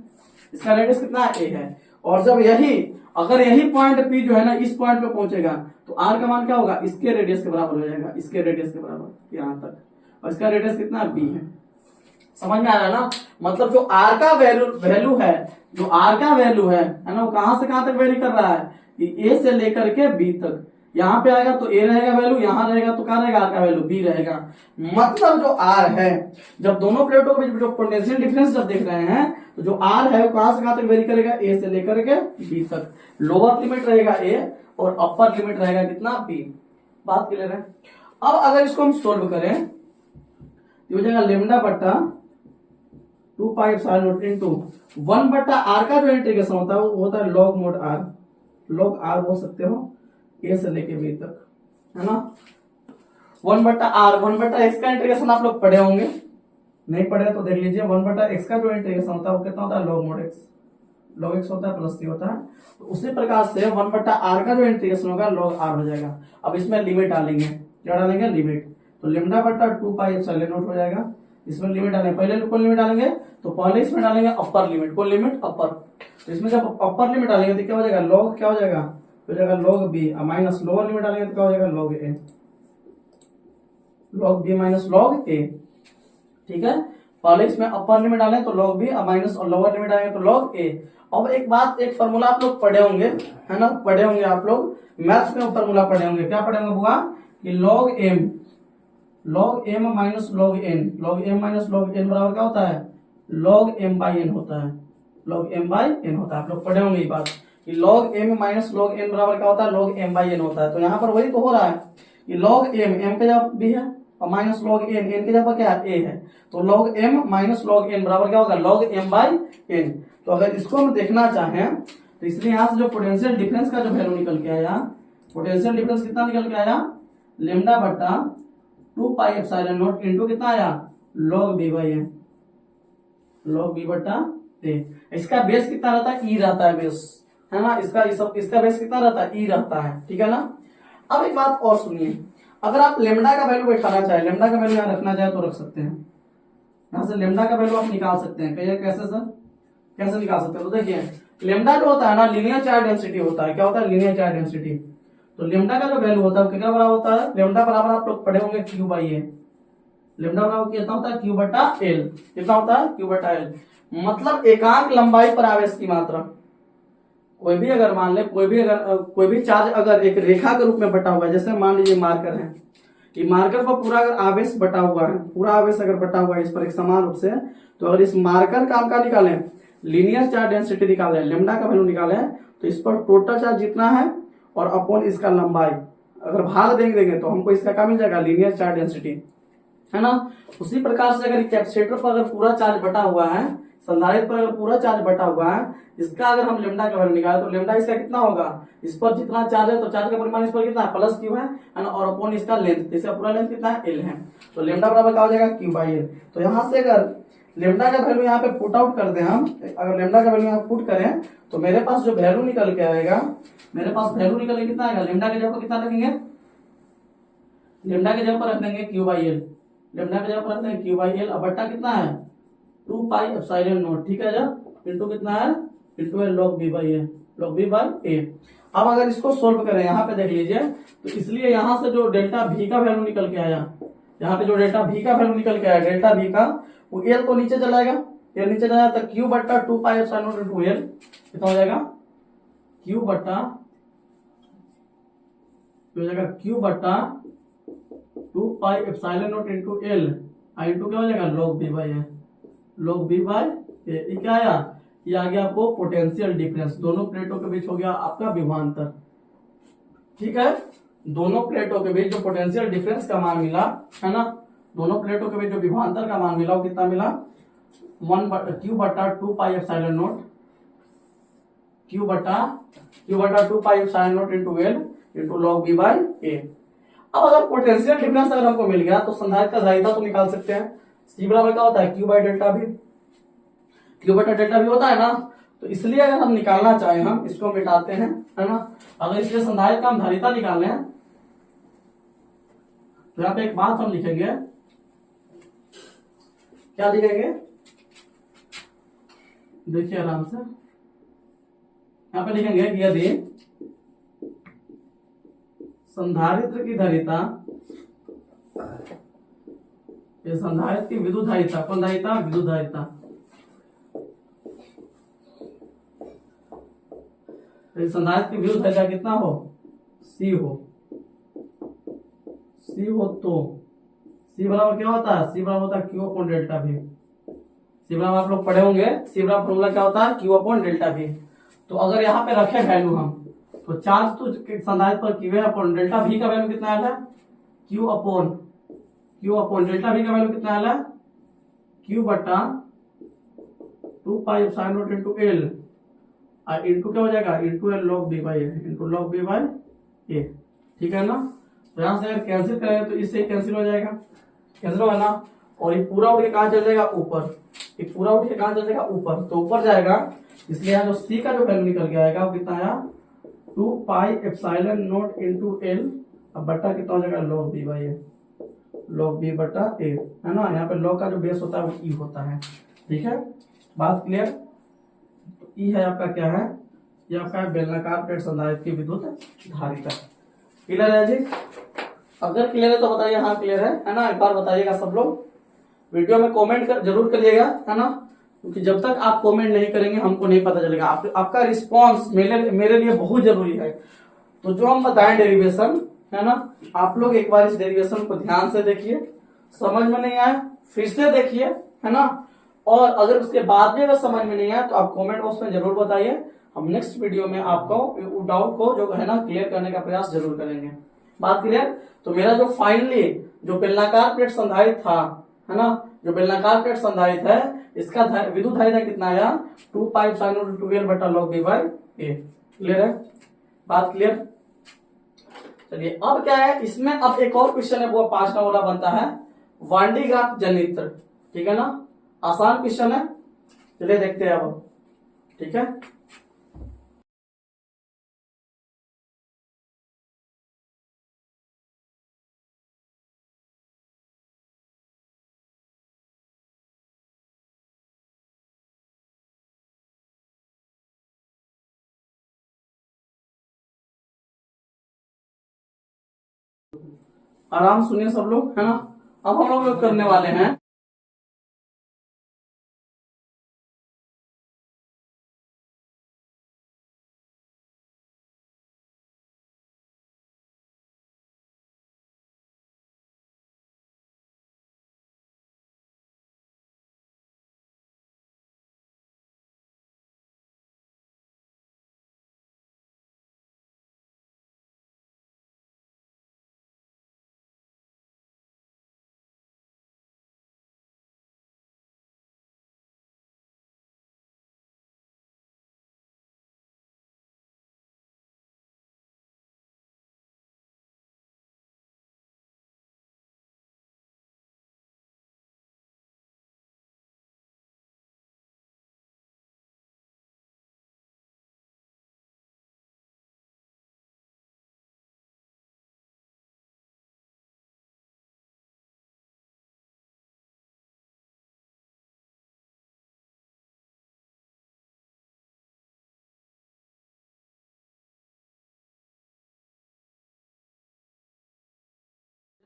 [SPEAKER 1] इसका रेडियस कितना है, ए है। और जब अगर यही पॉइंट पी जो है ना इस पॉइंट पे पहुंचेगा तो आर का मान क्या होगा, इसके रेडियस के बराबर हो जाएगा, इसके रेडियस के बराबर यहां तक। और इसका रेडियस कितना है, बी है। समझ में आ रहा है ना। मतलब जो आर का वैल्यू है, जो आर का वैल्यू है ना, वो कहां से कहां तक वेरी कर रहा है, कि ए से लेकर के बी तक। यहाँ पे आएगा तो ए रहेगा वैल्यू, यहाँ रहेगा तो क्या रहेगा, आर का वैल्यू बी रहेगा। मतलब जो आर है, जब दोनों प्लेटों के बीच जो पोटेंशियल डिफरेंस जब देख रहे हैं तो जो आर है वो कहां से कहां तक वेरी करेगा, ए से लेकर के बी तक। लोअर लिमिट रहेगा ए और अपर लिमिट रहेगा कितना, बी। बात क्लियर है। अब अगर इसको हम सोल्व करें तो हो जाएगा लेमडा बट्टा 2 पाई एप्सिलॉन नॉट इनटू 1 बट्टा आर का जो इंटीग्रेशन होता है वो होता है log mod r. Log r बोल सकते हो ए से लेके बी तक, है ना। 1 बट्टा आर, 1 बट्टा एक्स का इंटीग्रेशन आप लोग पढ़े होंगे, नहीं पढ़े तो देख लीजिए। 1 बट्टा एक्स का जो इंटीग्रेशन होता है वो कितना होता है, log mode x. Log x होता है प्लस सी होता है। तो उसी प्रकार से 1 बट्टा आर का जो इंटीग्रेशन होगा लॉग आर हो जाएगा। अब इसमें लिमिट डालेंगे, क्या डालेंगे, लिमिट। तो लेमडा बट्टा 2 पाई एप्सिलॉन नॉट हो जाएगा। इसमें लिमिट डालेंगे, पहले कौन लिमिट डालेंगे, तो पहले इसमें डालेंगे अपर लिमिट। कौन लिमिट, अपर। तो इसमें जब अपर लिमिट डालेंगे तो क्या हो जाएगा, लॉग क्या हो जाएगा, हो जाएगा log b minus lower limit डालेंगे तो क्या हो जाएगा, log a. Log b minus log a, ठीक है। पहले इसमें अपर लिमिट डालें तो log b माइनस और लोअर लिमिट डालेंगे तो log a। अब एक बात, एक फॉर्मूला आप लोग पढ़े होंगे, है ना, पढ़े होंगे आप लोग मैथ्स में फॉर्मूला पढ़े होंगे। क्या पढ़े होंगे बुआ, कि log m minus log n, log m minus log n बराबर क्या होता है, log m बाई n होता है। log m बाई n होता है, आप लोग पढ़े होंगे ये बात कि log m minus log n बराबर क्या होता है, log m बाई n होता है। तो यहाँ पर वही तो हो रहा है कि log m के जगह b है और माइनस लॉग n के जगह क्या है, a है। तो log m minus log n बराबर क्या होगा, log m बाई n। तो अगर इसको हम देखना चाहें तो इसलिए यहां से जो पोटेंशियल डिफरेंस का जो वैल्यू निकल के आया, पोटेंशियल डिफरेंस कितना निकल के आया, लेमडा बट्टा 2 पाई एप्सिलॉन नॉट इनटू कितना आया, log b by n, log b बट्टा a। इसका बेस कितना रहता है, e रहता है बेस, है ना। इसका बेस कितना रहता है, e रहता है, ठीक है ना। अब एक बात और सुनिए, अगर आप लेमडा का वैल्यू बैठाना चाहे, लेमडा का वैल्यू यहाँ रखना चाहे तो रख सकते हैं। यहाँ से लेमडा का वैल्यू आप निकाल सकते हैं। कैसे सर, कैसे निकाल सकते हैं, तो देखिए लेमडा जो होता है ना, लीनियर चार्ज डेंसिटी होता है। क्या होता है, लीनियर चार्ज डेंसिटी। तो लेमडा का जो वैल्यू होता है कितना बराबर होता है, लेमडा बराबर आप लोग पढ़े होंगे क्यू बाई ए। लेमडा बराबर कितना होता है, क्यू बटा एल। कितना होता है, क्यू बटा एल। मतलब एकांक लंबाई पर आवेश की मात्रा। कोई भी अगर मान ले, कोई भी चार्ज अगर एक रेखा के रूप में बटा हुआ है, जैसे मान लीजिए मार्कर है, ये मार्कर पर पूरा अगर आवेश बटा हुआ है, पूरा आवेश अगर बटा हुआ है इस पर एक समान रूप से, तो अगर इस मार्कर का हम क्या निकालें, लीनियर चार्ज डेंसिटी निकालें, लेमडा का वैल्यू निकालें, तो इस पर टोटल चार्ज जितना है और अपॉन इसका लंबाई अगर भाग देंगे तो हमको इसका क्या मिल जाएगा, लीनियर चार्ज डेंसिटी, है ना। उसी प्रकार से अगर कैपेसिटर पर अगर पूरा चार्ज बटा हुआ है, संधारित्र पर अगर पूरा चार्ज बटा हुआ है, इसका अगर हम लेमडा का वैल्यू निकालें तो लेमडा इसका कितना होगा, इस पर जितना चार्ज है तो चार्ज का परिमाण इस पर कितना है, प्लस क्यू है ना, और अपॉन इसका लेंथ, इसका पूरा लेंथ कितना है, एल है। तो लेमडा बराबर क्या हो जाएगा, क्यू बाई एल। तो यहाँ से अगर लेमडा का वैल्यू यहाँ पे पुट आउट कर दें हम, अगर लेमडा का वैल्यू यहाँ पुट करें तो मेरे पास जो वैल्यू निकल के आएगा, मेरे पास वैल्यू निकल के कितना आएगा, लेमडा के जगह पर कितना रखेंगे, लेमडा के जगह पर रख देंगे क्यू बाई एल। लेमडा के जगह पर रख देंगे क्यू बाई एल। अब बट्टा कितना है, 2 पाई एप्सिलॉन नॉट, ठीक है जब इंटू कितना है, इंटू है log b by A, log b by A. अब अगर इसको सोल्व करें, यहाँ पे देख लीजिए, तो इसलिए यहाँ से जो डेल्टा v का वैल्यू निकल के आया, यहाँ पे जो डेल्टा v का वैल्यू निकल के आया, डेल्टा v का, वो एल तो नीचे चला जाएगा, एल नीचे चला जाएगा, तो क्यू बट्टा 2 pi epsilon naught into L कितना हो जाएगा, क्यू बट्टा क्यू बट्टा 2 pi epsilon naught into L into क्या हो जाएगा, log b by A, log b by A. ये क्या आया, ये आ गया आपको पोटेंशियल डिफरेंस, दोनों प्लेटों के बीच हो गया आपका विभवांतर, ठीक है। दोनों प्लेटों के बीच जो पोटेंशियल डिफरेंस का मान मिला, है ना, दोनों प्लेटों के बीच जो विभवांतर का मान मिला वो कितना मिला, क्यू बटा 2 पाई एप्सिलॉन नॉट, क्यू बटा 2 pi epsilon naught into L into log b by A. अब अगर पोटेंशियल डिफरेंस अगर हमको मिल गया तो संधारित्र का धारिता तो निकाल सकते हैं। सी बराबर क्या होता है, क्यू बाई डेल्टा भी, क्यू बटा डेल्टा भी होता है ना। तो इसलिए अगर हम निकालना चाहें, हम इसको मिटाते हैं, है ना। अगर इसलिए संधारित्र का हम धारिता निकालने हैं तो यहाँ पे एक बात हम लिखेंगे, क्या लिखेंगे, देखिए आराम से यहां पे लिखेंगे कि यदि संधारित्र की धारिता, ये संधारित्र की विद्युत धारिता, कौन धारिता, विद्युत धारिता, तो संधारित्र की विद्युत धारिता कितना हो, सी हो, सी हो तो सी बराबर क्या होता है, सी बराबर होता है क्यू अपॉन डेल्टा भी। सी बराबर आप लोग पढ़े होंगे, सी बराबर फॉर्मूला क्या होता है, क्यू अपॉन डेल्टा भी। तो अगर यहाँ पे रखे वैल्यू हम, तो चार्ज तो संधारित्र पर क्यू है अपॉन डेल्टा भी का वैल्यू कितना आया, क्यू अपॉन डेल्टा भी का वैल्यू कितना आया, क्यू बटा 2 pi epsilon naught into L, और इनटू क्या हो जाएगा, into L log B by A, into log B by A, ठीक है ना। तो यहां से अगर कैंसिल करें तो इससे कैंसिल हो जाएगा, कैंसिल होगा ना, और ये पूरा उठ के कहां चल जाएगा, ऊपर, ये पूरा उठ के कहां चल जाएगा, ऊपर, तो ऊपर जाएगा, इसलिए यहाँ जो सी का जो वैल्यू निकल के आएगा वो कितना आया, 2 pi epsilon naught into l, अब बटा कितना हो जाएगा, log B by a, log b बटा ए, है ना। यहाँ पे लॉग का जो बेस होता है वो ई होता है, ठीक है, बात क्लियर। तो ई है आपका क्या है, ये आपका है बेलनाकार प्लेट संधारित्र की विद्युत धारिता। क्लियर है जी, अगर क्लियर है तो बताइए हाँ क्लियर है ना। एक बार बताइएगा सब लोग, वीडियो में कमेंट जरूर करिएगा, है ना, क्योंकि जब तक आप कमेंट नहीं करेंगे हमको नहीं पता चलेगा। आपका रिस्पांस मेरे लिए बहुत जरूरी है। तो जो हम बताएं डेरिवेशन, है ना, आप लोग एक बार इस डेरिवेशन को ध्यान से देखिए, समझ में नहीं आए फिर से देखिए, है ना, और अगर उसके बाद भी अगर समझ में नहीं आया तो आप कमेंट बॉक्स में जरूर बताइए। हम नेक्स्ट वीडियो में आपको डाउट को जो है ना क्लियर करने का प्रयास जरूर करेंगे। बात क्लियर। तो मेरा जो फाइनली जो बेलनाकार प्लेट संधारित्र था, है ना, जो बेलनाकार प्लेट संधारित्र है, इसका विद्युत धारिता कितना आया, 2 pi epsilon naught into L बटा log B by A. Clear है, बात क्लियर। चलिए अब क्या है, इसमें अब एक और क्वेश्चन है, वो 5 वाला बनता है वान डी ग्राफ जनित्र, ठीक है ना, आसान क्वेश्चन है। चलिए देखते हैं अब, ठीक है। आराम सुनिए सब लोग, है ना। अब हम लोग करने वाले हैं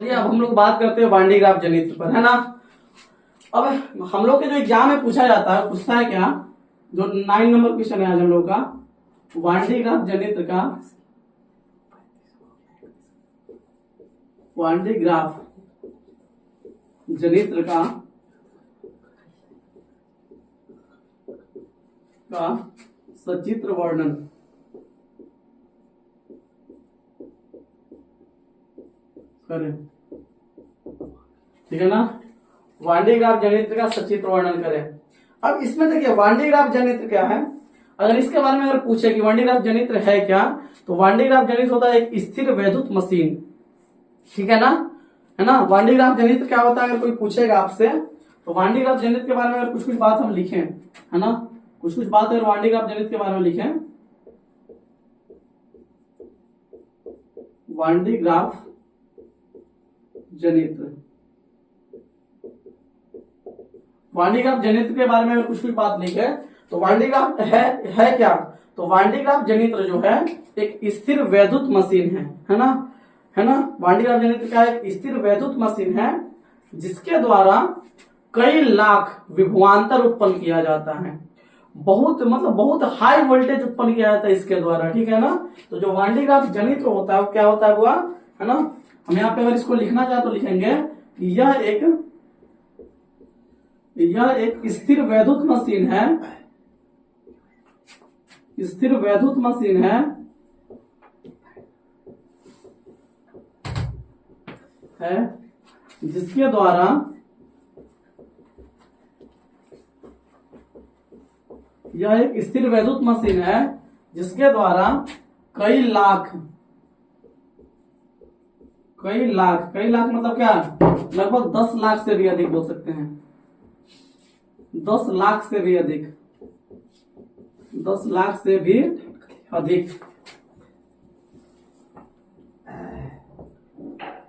[SPEAKER 1] अब हम लोग बात करते हैं वान डी ग्राफ जनित्र पर, है ना। अब हम लोग के जो एग्जाम में पूछा जाता है, पूछता है क्या, जो 9 नंबर क्वेश्चन है आज हम लोग का, वान डी ग्राफ जनित्र का, वान डी ग्राफ जनित्र का सचित्र वर्णन करें, ठीक है ना। वान डी ग्राफ जनित्र का सचित्र वर्णन करें। अब इसमें देखिए वान डी ग्राफ जनित्र क्या है, अगर इसके बारे में अगर पूछे कि वान डी ग्राफ जनित्र है क्या, तो वान डी ग्राफ जनित्र होता है एक स्थिर वैद्युत मशीन, ठीक है ना, है ना। वान डी ग्राफ जनित्र क्या होता है, अगर कोई पूछेगा आपसे, तो वान डी ग्राफ जनित्र के बारे में अगर कुछ कुछ बात हम लिखें, है ना, कुछ कुछ बात अगर वान डी ग्राफ जनित्र के बारे में लिखें, वान डी ग्राफ जनित्र वान डी ग्राफ जनित्र के बारे में कुछ बात लिखी है। तो वान डी ग्राफ है क्या? तो वान डी ग्राफ जनित्र जो है एक स्थिर वैद्युत मशीन है ना, है ना। वान डी ग्राफ जनित्र क्या है? एक स्थिर वैद्युत मशीन है जिसके द्वारा कई लाख विभवांतर उत्पन्न किया जाता है। बहुत मतलब बहुत हाई वोल्टेज उत्पन्न किया जाता है इसके द्वारा, ठीक है ना। तो जो वान डी ग्राफ जनित्र होता है वो क्या होता है हुआ, है ना। हम यहाँ पे अगर इसको लिखना चाहे तो लिखेंगे कि यह एक स्थिर वैद्युत मशीन है, स्थिर वैद्युत मशीन है जिसके द्वारा यह एक स्थिर वैद्युत मशीन है जिसके द्वारा कई लाख मतलब क्या, लगभग 10 लाख से भी अधिक बोल सकते हैं, 10 लाख से भी अधिक, 10 लाख से भी अधिक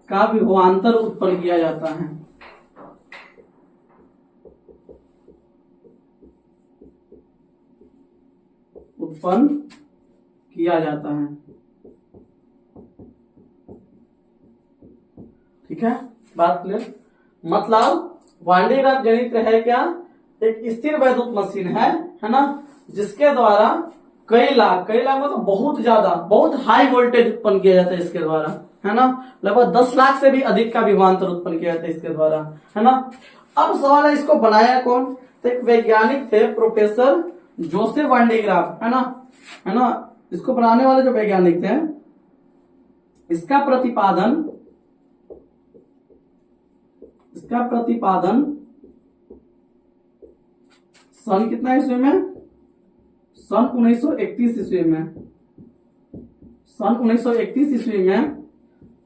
[SPEAKER 1] का विभवांतर उत्पन्न किया जाता है। उत्पन्न किया जाता है, ठीक है, बात क्लियर। मतलब वान डी ग्राफ जनित्र है क्या, एक स्थिर वैद्युत मशीन है ना, जिसके द्वारा कई लाख मतलब बहुत ज्यादा, बहुत हाई वोल्टेज उत्पन्न किया जाता है इसके द्वारा, है ना। लगभग 10 लाख से भी अधिक का विभवांतर उत्पन्न किया जाता है इसके द्वारा, है ना। अब सवाल है इसको बनाया कौन? तो एक वैज्ञानिक थे प्रोफेसर जोसेफ वान डी ग्राफ, है ना। इसको बनाने वाले जो वैज्ञानिक थे, इसका प्रतिपादन सन कितना ईस्वी में? सन 1931 ईस्वी में। सन 1931 ईस्वी में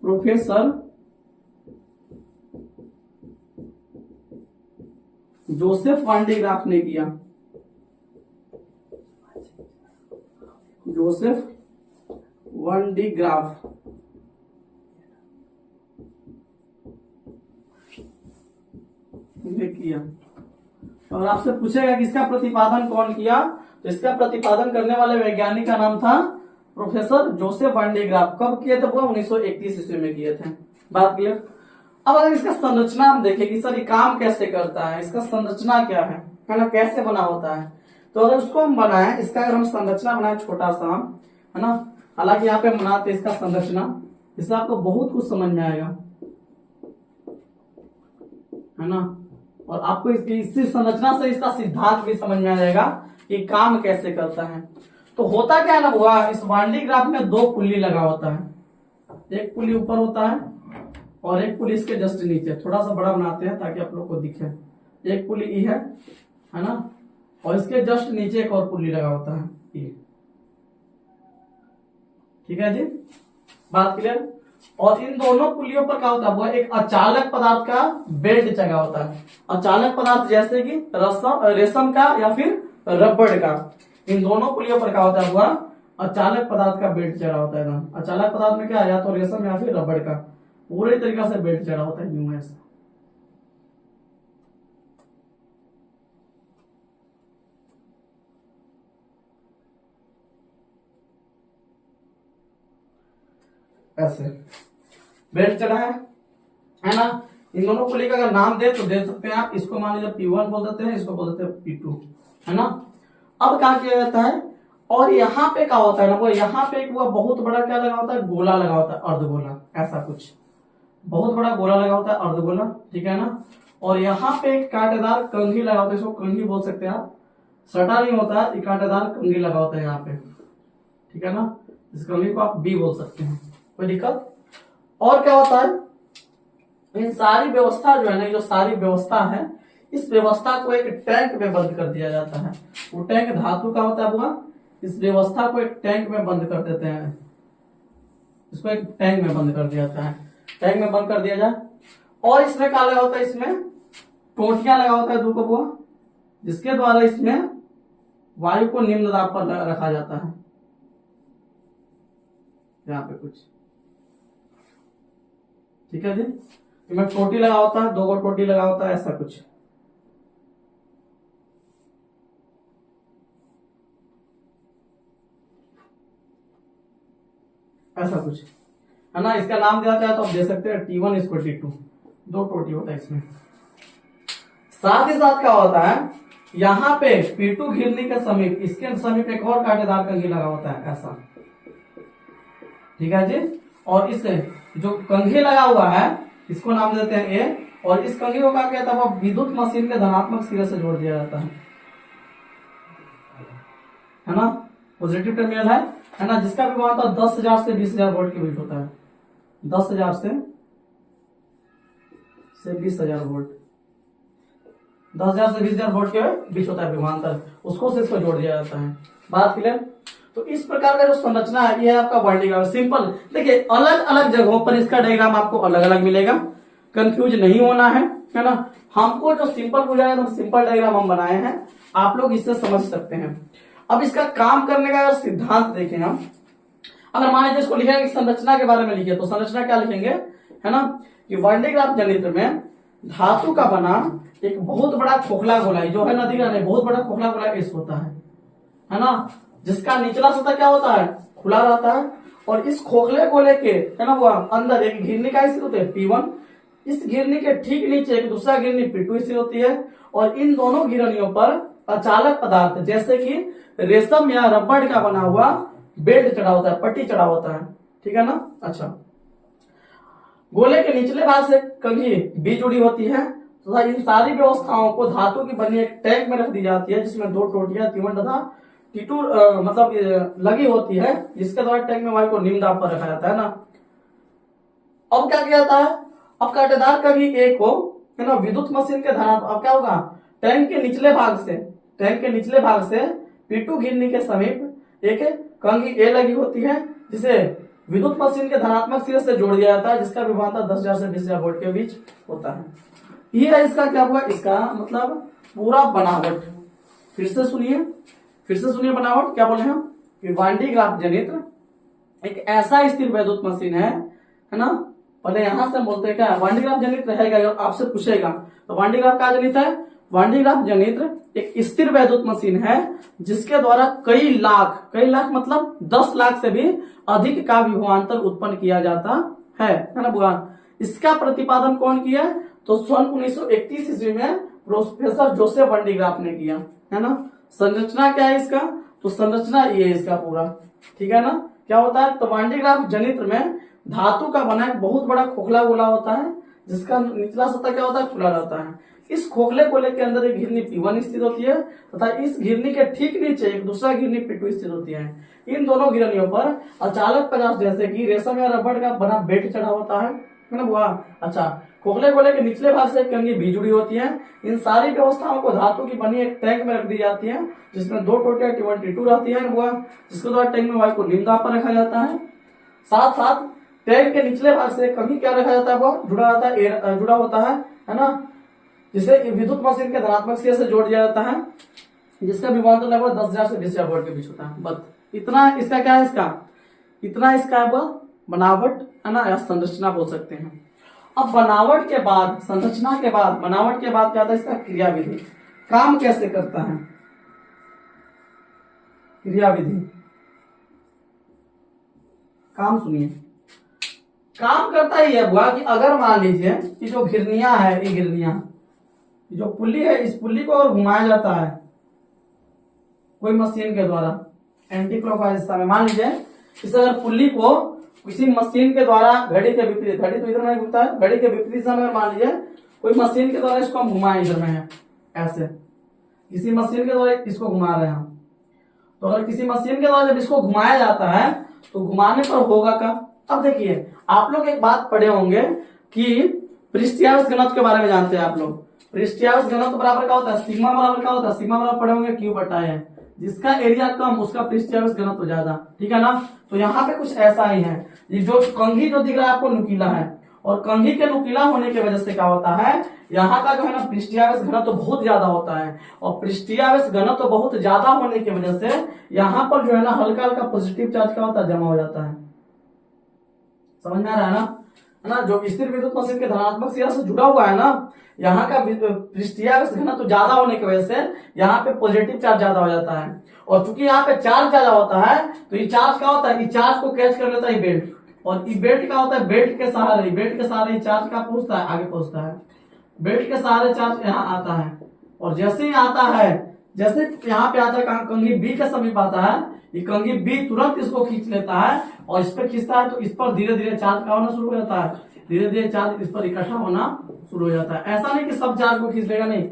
[SPEAKER 1] प्रोफेसर जोसेफ वान डी ग्राफ ने किया। जोसेफ वान डी ग्राफ ने किया। और आपसे पूछेगा कि इसका प्रतिपादन कौन किया, तो इसका प्रतिपादन करने वाले वैज्ञानिक का नाम था प्रोफेसर जोसेफ वान डी ग्राफ। कब किए थे? 1931 ईस्वी में किए थे। बात क्लियर। अब अगर इसका संरचना हम देखें कि सर ये काम कैसे करता है, इसका संरचना क्या है ना, कैसे बना होता है, तो अगर उसको हम बनाए, इसका अगर हम संरचना बनाए छोटा सा, है ना, हालांकि यहाँ पे बनाते इसका संरचना, इससे आपको बहुत कुछ समझ में आएगा, है ना। और आपको इसी संरचना से इसका सिद्धांत भी समझ में आ जाएगा कि काम कैसे करता है। तो होता क्या है ना हुआ, इस वान डी ग्राफ में 2 पुल्ली लगा होता है। एक पुल्ली ऊपर होता है और एक पुल्ली इसके जस्ट नीचे। थोड़ा सा बड़ा बनाते हैं ताकि आप लोग को दिखे। एक पुल्ली ई है ना, और इसके जस्ट नीचे एक और पुल्ली लगा होता है ई। ठीक है जी, बात क्लियर। और इन दोनों पुलियों पर क्या होता है, वो एक अचालक पदार्थ का बेल्ट जगह होता है। अचालक पदार्थ जैसे कि रेशम का या फिर रबड़ का, इन दोनों पुलियों पर क्या होता है, हुआ अचालक पदार्थ का बेल्ट चढ़ा होता है। अचालक पदार्थ में क्या है, या तो रेशम या फिर रबड़ का पूरे तरीका से बेल्ट चढ़ा होता है, यूं ऐसा। ऐसे बेल्ट चढ़ा है ना। इन दोनों पुली का अगर नाम दे तो दे सकते हैं आप। इसको मान लीजिए P1 बोल देते हैं, इसको बोल देते हैं P2, है ना। अब क्या किया जाता है, और यहाँ पे क्या होता है ना, वो यहाँ पे एक वो बहुत बड़ा क्या लगा होता है, गोला लगा होता है, अर्धगोला, ऐसा कुछ बहुत बड़ा गोला लगा होता है, अर्धगोला, ठीक है ना। और यहाँ पे एक कांटेदार कंघी लगा होता है, इसको कंघी बोल सकते हैं आप। सटा नहीं होता है, कांटेदार कंघी लगा होता है यहाँ पे, ठीक है ना। इस कंघी को आप बी बोल सकते हैं, कोई दिक्कत। और क्या होता है, इन सारी व्यवस्था जो है ना, जो सारी व्यवस्था है, इस व्यवस्था को एक टैंक में बंद कर दिया जाता है। वो टैंक धातु का होता है हुआ, इस व्यवस्था को एक टैंक में बंद कर देते हैं। इसको एक टैंक में बंद कर दिया जाता है, टैंक में बंद कर दिया जाए। और इसमें क्या लगा होता है, इसमें टोटियां लगा होता है 2 को हुआ, जिसके द्वारा इसमें वायु को निम्न दाब पर रखा जाता है। यहाँ पे कुछ, ठीक है जी, इसमें टोटी लगा होता है, 2 को टोटी लगा होता है, ऐसा कुछ, ऐसा कुछ है ना। इसका नाम दिया जाए तो आप दे सकते हैं T1 इसको T2, दो टोटी होता है इसमें। साथ ही साथ क्या होता है, यहाँ पे P2 घिरनी के समीप, इसके समीप एक और कांटेदार कंघी लगा होता है ऐसा, ठीक है जी। और इस जो कंघी लगा हुआ है इसको नाम देते हैं A, और इस कंघी को क्या कहता है, वो विद्युत मशीन के धनात्मक सिरे से जोड़ दिया जाता है ना। पॉजिटिव टर्मिनल है ना, जिसका विभवांतर 10,000 से 20,000 वोल्ट के बीच होता है। 10,000 से 20,000 वोल्ट, 10,000 से 20,000 वोल्ट के बीच होता है विभवांतर, उसको से इसको जोड़ दिया जाता है। बात क्लियर। तो इस प्रकार का जो संरचना है ये है आपका वर्ल्ड डायग्राम। सिंपल देखिए, अलग अलग जगहों पर इसका डायग्राम आपको अलग अलग मिलेगा, कंफ्यूज नहीं होना है ना। हमको जो सिंपल बुझाया तो सिंपल डायग्राम हम बनाए हैं, आप लोग इससे समझ सकते हैं। अब इसका काम करने का अगर सिद्धांत देखें हम, अगर मान लीजिए इसको लिखेंगे संरचना के बारे में लिखिए, तो संरचना क्या लिखेंगे, है ना, कि वर्ल्ड जनित्र में धातु का बना एक बहुत बड़ा खोखला गोलाई जो है नदी का नहीं, बहुत बड़ा खोखला गोलाई इस होता है ना, जिसका निचला सतह क्या होता है, खुला रहता है। और इस खोखले गोले के है ना वो अंदर एक घिरनी का स्थित होता है P1, इस घिरनी के ठीक नीचे एक दूसरा घिरनी P2 स्थित होती है, और इन दोनों घिरनियों पर अचालक पदार्थ जैसे कि रेशम या रबड़ का बना हुआ बेल्ट चढ़ा होता है, पट्टी चढ़ा होता है, ठीक है ना। अच्छा, गोले के निचले भाग से कंघी B जुड़ी होती है तथा इन सारी व्यवस्थाओं को धातु की बनी एक टैंक में रख दी जाती है, जिसमें दो टोटियां T1 तथा T2 मतलब लगी होती है, जिसके द्वारा टैंक में वायु को निम्न दाब पर रखा जाता है ना। अब क्या किया जाता है, अब कांटेदार कंघी A को है ना विद्युत मशीन के धारा, अब क्या होगा, टैंक के निचले भाग से P2 घिरनी के समीप एक कंघी A लगी होती है, जिसे विद्युत मशीन के धनात्मक सिरे से जोड़ दिया जाता है, जिसका विभवांतर 10,000 से 20,000 वोल्ट के बीच होता है। ये है इसका क्या हुआ, इसका मतलब पूरा बनावट। फिर से सुनिए बनावट क्या बोले हम, कि वान डी ग्राफ जनित्र एक ऐसा स्थिर वैद्युत मशीन है ना। पहले यहां से बोलते हैं क्या, वान डी ग्राफ जनित्र रहेगा, आपसे पूछेगा तो वान डी ग्राफ का जनित्र है, वान डी ग्राफ जनित्र एक स्थिर वैद्युत मशीन है जिसके द्वारा कई लाख मतलब 10 लाख से भी अधिक का विभवांतर उत्पन्न किया जाता है ना भगवान। इसका प्रतिपादन कौन किया, तो सन 1931 ईस्वी में प्रोफेसर जोसेफ वान डी ग्राफ ने किया, है ना। संरचना क्या है इसका, तो संरचना ये है इसका पूरा, ठीक है ना। क्या होता है, तो वान डी ग्राफ जनित्र में धातु का बना एक बहुत बड़ा खोखला गोला होता है, जिसका निचला सतह क्या होता है, खुला रहता है। इस खोखले गोले के अंदर एक घिरनी P1 स्थित होती है तथा इस घिरनी के ठीक नीचे एक दूसरा घिरनी P2 स्थित होती है। इन दोनों घिरनियों पर अचालक पदार्थ जैसे कि रेशम या रबड़ का बना बेल्ट चढ़ा होता है ना बुआ। अच्छा, खोखले गोले के निचले भाग से कंघी B जुड़ी होती है। इन सारी व्यवस्थाओं को धातु की बनी एक टैंक में रख दी जाती है, जिसमें दो टोटियां T1 T2 रहती है बुआ, जिसके द्वारा टैंक में वायु को निम्न दाब पर रखा जाता है। साथ साथ टैंक के निचले भाग से कंघी क्या रखा जाता है, वो जुड़ा होता है ना, जिसे विद्युत मशीन के धनात्मक सिरे से जोड़ दिया जाता है, जिसका विभवांतर लगभग 10,000 से 20,000 वोल्ट के बीच होता है। बस इतना इसका क्या है, इतना इसका है वह बनावट है ना, या संरचना बोल सकते हैं। अब बनावट के बाद, संरचना के बाद, बनावट के बाद क्या आता है, इसका क्रियाविधि, काम कैसे करता है, क्रियाविधि, काम सुनिए। काम करता ही है बुआ कि अगर मान लीजिए कि जो घिरनियां है, ये घिरनियां, जो पुल्ली है, इस पुल्ली को और घुमाया जाता है कोई मशीन के द्वारा एंटी क्लॉकवाइज दिशा में, मान लीजिए इस अगर पुल्ली को किसी मशीन के द्वारा घड़ी के विपरीत, घड़ी तो इधर में घूमता है, घड़ी के विपरीत दिशा में मान लीजिए कोई मशीन के द्वारा इसको हम घुमाए, इधर में है ऐसे, किसी मशीन के द्वारा इसको घुमा रहे हैं, तो अगर किसी मशीन के द्वारा जब इसको घुमाया जाता है तो घुमाने पर होगा क्या। अब देखिए, आप लोग एक बात पढ़े होंगे कि पृष्ठीयावेश घनत्व के बारे में जानते हैं आप लोग। पृष्ठीयावेश घनत्व बराबर क्या होता है, सिग्मा बराबर क्या होता है, सिग्मा बराबर पढ़े होंगे Q बटा है, जिसका एरिया कम उसका पृष्ठीयावेश घनत्व ज्यादा, ठीक है ना। तो यहाँ पे कुछ ऐसा ही है, ये जो कंघी जो दिख रहा है आपको नुकीला है, और कंघी के नुकीला होने की वजह से क्या होता है, यहाँ का जो है ना पृष्ठीयावेश घनत्व बहुत ज्यादा होता है, और पृष्ठीयावेश घनत्व बहुत ज्यादा होने की वजह से यहाँ पर जो है ना हल्का हल्का पॉजिटिव चार्ज क्या होता है, जमा हो जाता है। समझ में आ रहा है ना, जो स्थिर विद्युत मशीन के धनात्मक सिरा से जुड़ा हुआ है ना, यहाँ का पृष्ठीय घनत्व ज्यादा होने की वजह से यहाँ पे पॉजिटिव चार्ज ज्यादा हो जाता है। और चूंकि यहाँ पे चार्ज ज्यादा होता है तो ये चार्ज क्या होता है, ये चार्ज को कैच कर लेता है बेल्ट, और ये बेल्ट क्या होता है, बेल्ट के सहारे चार्ज का पहुंचता है, आगे पहुंचता है, बेल्ट के सहारे चार्ज यहाँ आता है। और जैसे ही आता है, जैसे यहाँ पे आता है कंघी बी के समीप आता है, ये कंघी बी तुरंत इसको खींच लेता है, और इस पर खींचता है तो इस पर धीरे धीरे चार्ज का होना शुरू हो जाता है, धीरे धीरे चार्ज इस पर इकट्ठा होना शुरू हो जाता है। ऐसा नहीं कि सब चार्ज को खींच लेगा, नहीं,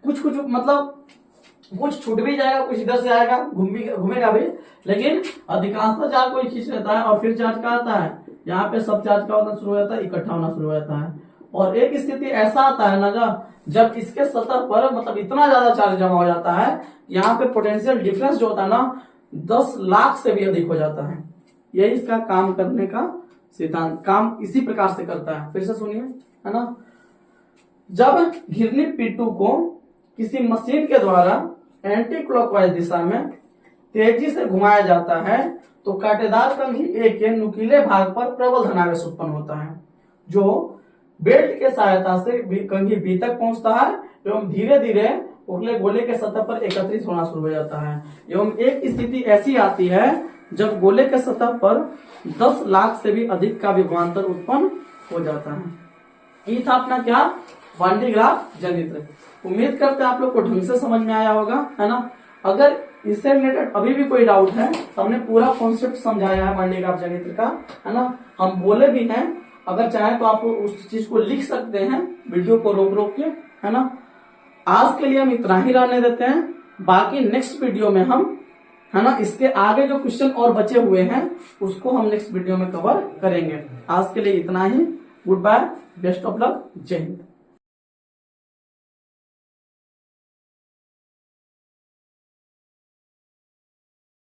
[SPEAKER 1] कुछ कुछ मतलब कुछ छूट भी जाएगा, कुछ इधर से आएगा, घूमेगा भी, लेकिन अधिकांशतः चार्ज को ही खींच लेता है। और फिर चार्ज का आता है, यहाँ पे सब चार्ज का होना शुरू हो जाता है, इकट्ठा होना शुरू हो जाता है। और एक स्थिति ऐसा आता है ना जब इसके सतह पर मतलब इतना ज्यादा चार्ज जमा हो जाता है, यहाँ पे पोटेंशियल डिफरेंस जो होता है ना 10 लाख से भी अधिक हो जाता है। यही इसका काम करने का सिद्धांत, काम इसी प्रकार से करता है। फिर से सुनिए, है ना, जब घिरनी P2 को किसी मशीन के द्वारा एंटी क्लॉकवाइज दिशा में तेजी से घुमाया जाता है तो कांटेदार कंघी ए के नुकीले भाग पर प्रबल धनावेश उत्पन्न होता है, जो बेल्ट के सहायता से कंघी बी तक पहुंचता है एवं धीरे धीरे उगले गोले के सतह पर एकत्रित होना शुरू हो जाता है। एवं एक स्थिति ऐसी आती है जब गोले के सतह पर 10 लाख से भी अधिक का विभवांतर उत्पन्न हो जाता है। ये था अपना क्या, वान डी ग्राफ जनित्र। उम्मीद करते हैं आप लोग को ढंग से समझ में आया होगा, है ना। अगर इससे रिलेटेड अभी भी कोई डाउट है तो हमने पूरा कॉन्सेप्ट समझाया है वान डी ग्राफ जनित्र का, है ना। हम बोले भी हैं, अगर चाहे तो आप उस चीज को लिख सकते हैं वीडियो को रोक रोक के, है ना। आज के लिए हम इतना ही रहने देते हैं, बाकी नेक्स्ट वीडियो में हम, है ना, इसके आगे जो क्वेश्चन और बचे हुए हैं उसको हम नेक्स्ट वीडियो में कवर करेंगे। आज के लिए इतना ही, goodbye, best of luck, जय हिंद।